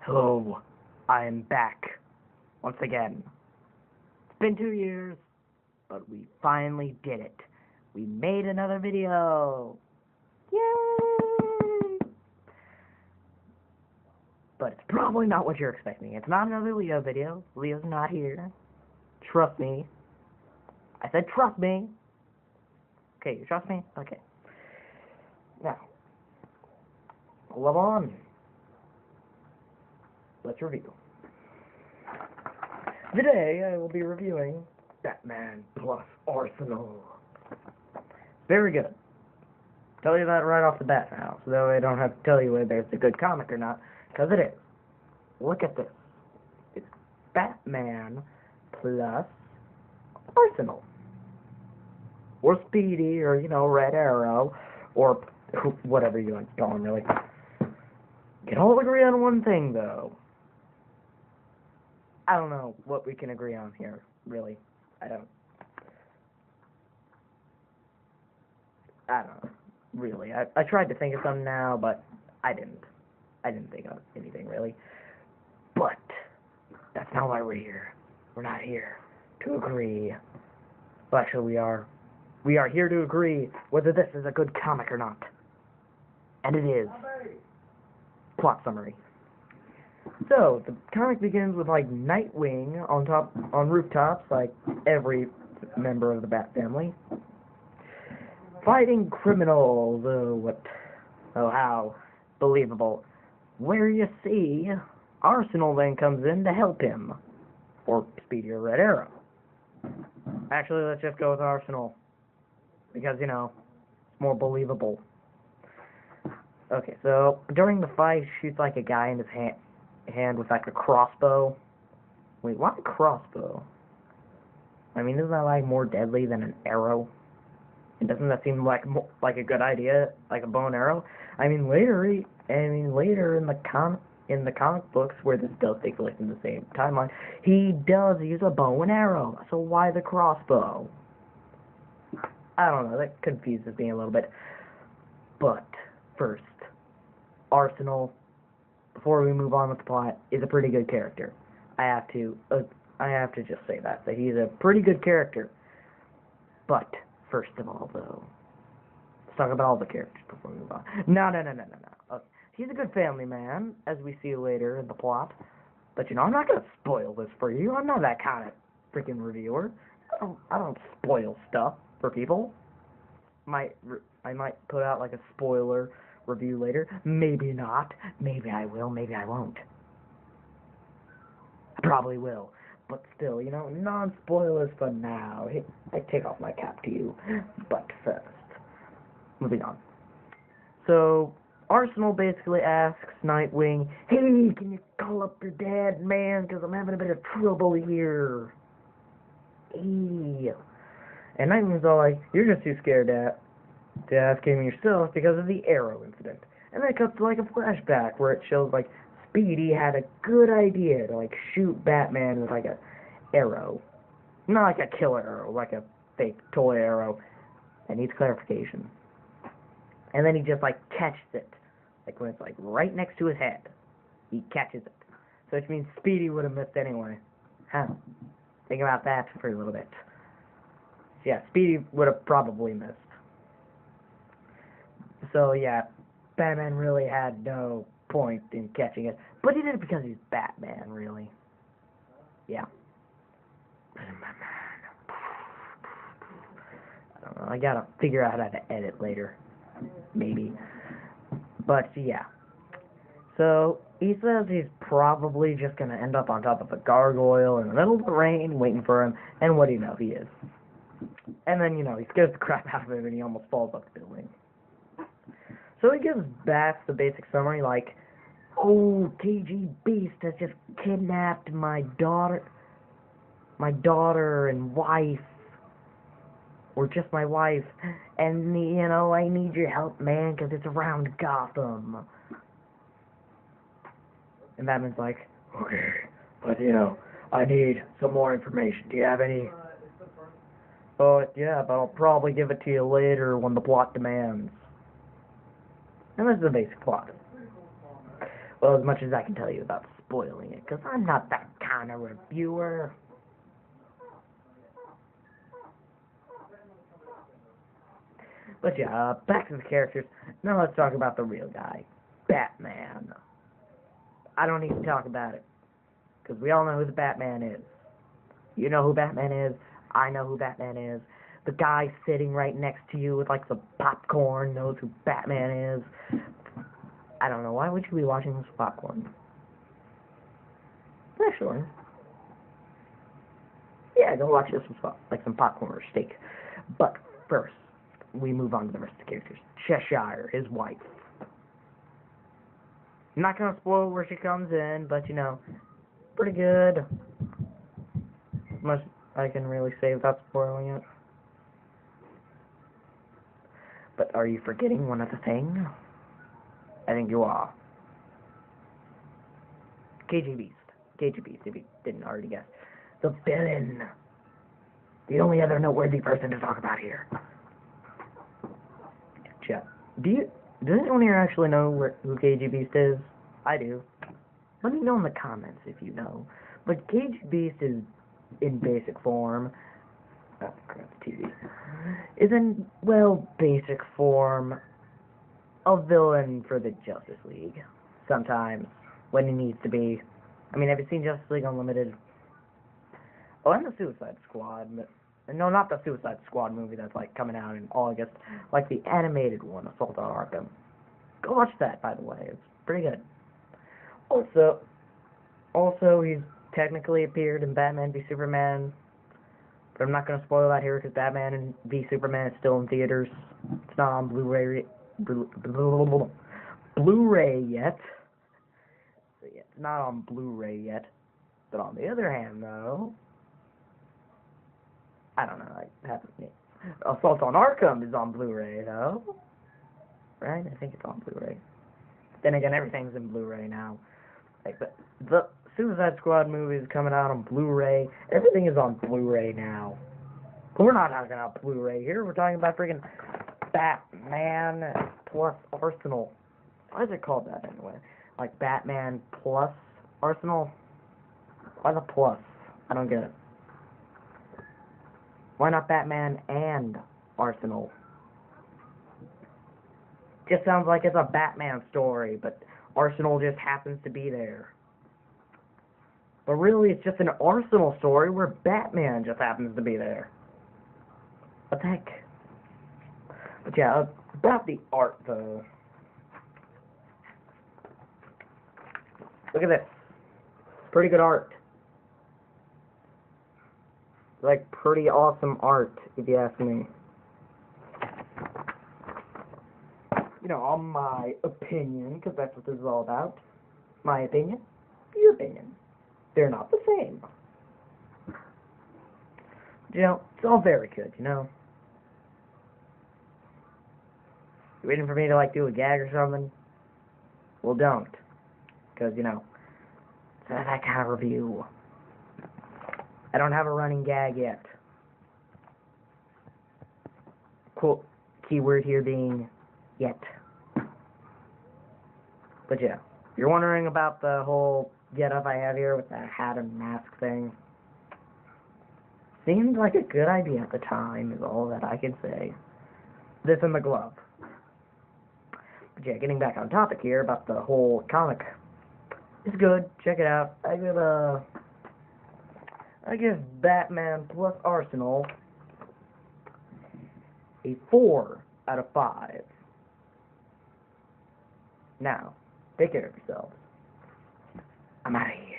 Hello, I am back once again. It's been 2 years, but we finally did it. We made another video. Yay! But it's probably not what you're expecting. It's not another Leo video. Leo's not here. Trust me. I said trust me. Okay, you trust me? Okay. Now, love on. Let's review. Today I will be reviewing Batman Plus Arsenal. Very good. Tell you that right off the bat now, so that way I don't have to tell you whether it's a good comic or not, because it is. Look at this. It's Batman Plus Arsenal. Or Speedy, or, Red Arrow, or whatever you want to call him, really. Can all agree on one thing, though. I don't know what we can agree on here, really. I don't know, really. I tried to think of something now, but I didn't think of anything, really. But that's not why we're here. We're not here to agree. Well, actually, we are. We are here to agree whether this is a good comic or not. And it is. Plot summary. So, the comic begins with, Nightwing on rooftops, like every member of the Bat family, fighting criminals. How believable. Where you see, Arsenal then comes in to help him, or Speedy or Red Arrow. Actually, let's just go with Arsenal, because, it's more believable. Okay, so, during the fight, he shoots, a guy in his hand with, a crossbow. Wait, why a crossbow? I mean, isn't that, more deadly than an arrow? And doesn't that seem like a good idea, like a bow and arrow? I mean, later in the comic books, where this does take place in the same timeline, he does use a bow and arrow. So why the crossbow? I don't know. That confuses me a little bit. But first, Arsenal, before we move on with the plot, is a pretty good character. I have to just say that he's a pretty good character. But first of all, though, let's talk about all the characters before we move on. No. Okay. He's a good family man, as we see later in the plot. But I'm not gonna spoil this for you. I'm not that kind of freaking reviewer. I don't spoil stuff for people. I might put out a spoiler review later. Maybe not. Maybe I will. Maybe I won't. I probably will. But still, non-spoilers for now. I take off my cap to you. But first, moving on. So, Arsenal basically asks Nightwing, "Hey, can you call up your dad, man? Because I'm having a bit of trouble here." Hey. And Nightwing's all like, "You're just too scared to ask him yourself because of the arrow incident." And then it cuts to a flashback where it shows Speedy had a good idea to shoot Batman with a arrow. Not a killer arrow, a fake toy arrow. That needs clarification. And then he just catches it. When it's right next to his head. He catches it. So which means Speedy would have missed anyway. Huh. Think about that for a little bit. Yeah, Speedy would have probably missed. So yeah, Batman really had no point in catching it, but he did it because he's Batman, really. Yeah. I don't know, I gotta figure out how to edit later. Maybe. But yeah. So, he says he's probably just gonna end up on top of a gargoyle in the middle of the rain, waiting for him, and what do you know, he is. And then, he scares the crap out of him and he almost falls off the building. So he gives back the basic summary, "Oh, TG Beast has just kidnapped my daughter and wife, or just my wife, and, I need your help, man, because it's around Gotham." And Batman's like, "Okay, but, I need some more information. Do you have any?" "Oh, yeah, but I'll probably give it to you later when the plot demands." And this is the basic plot. Well, as much as I can tell you about spoiling it, because I'm not that kind of reviewer. But yeah, back to the characters. Now let's talk about the real guy, Batman. I don't need to talk about it, because we all know who the Batman is. You know who Batman is. I know who Batman is. The guy sitting right next to you with like the popcorn knows who Batman is. I don't know, why would you be watching this with popcorn? Yeah, sure. Yeah, go watch this with like some popcorn or steak. But first, we move on to the rest of the characters. Cheshire, his wife. I'm not gonna spoil where she comes in, but you know, pretty good. Much I can really say without spoiling it. But are you forgetting one other thing? I think you are. KG Beast. KG Beast, if you didn't already guess. The villain. The only other noteworthy person to talk about here. Jeff, does anyone here actually know who KG Beast is? I do. Let me know in the comments if you know. But KG Beast is in basic form. Oh, crap, TV. Is in, well, basic form a villain for the Justice League. Sometimes, when he needs to be. I mean, have you seen Justice League Unlimited? Oh, and the Suicide Squad. No, not the Suicide Squad movie that's like coming out in August. Like the animated one, Assault on Arkham. Go watch that, by the way. It's pretty good. Also, he's technically appeared in Batman v Superman. But I'm not going to spoil that here because Batman v Superman is still in theaters. It's not on Blu-ray yet. So yeah, it's not on Blu-ray yet. But on the other hand, though, I don't know. I haven't. Assault on Arkham is on Blu-ray though, right? I think it's on Blu-ray. Then again, everything's in Blu-ray now. Like, but the Suicide Squad movie is coming out on Blu-ray. Everything is on Blu-ray now. But we're not talking about Blu-ray here. We're talking about freaking Batman plus Arsenal. Why is it called that anyway? Like Batman plus Arsenal? Why the plus? I don't get it. Why not Batman and Arsenal? Just sounds like it's a Batman story, but Arsenal just happens to be there. But really, it's just an Arsenal story where Batman just happens to be there. What the heck? But yeah, about the art, though. Look at this. Pretty good art. Like, pretty awesome art, if you ask me. You know, on my opinion, because that's what this is all about. My opinion, your opinion. They're not the same. You know, it's all very good, you know. You waiting for me to, like, do a gag or something? Well, don't. Because, you know, it's not that kind of review. I don't have a running gag yet. Quote, keyword here being yet. But yeah, you're wondering about the whole getup I have here with that hat and mask thing. Seemed like a good idea at the time, is all that I can say. This and the glove. But yeah, getting back on topic here about the whole comic. It's good. Check it out. I give Batman plus Arsenal a 4 out of 5. Now, take care of yourselves. I'm out of here.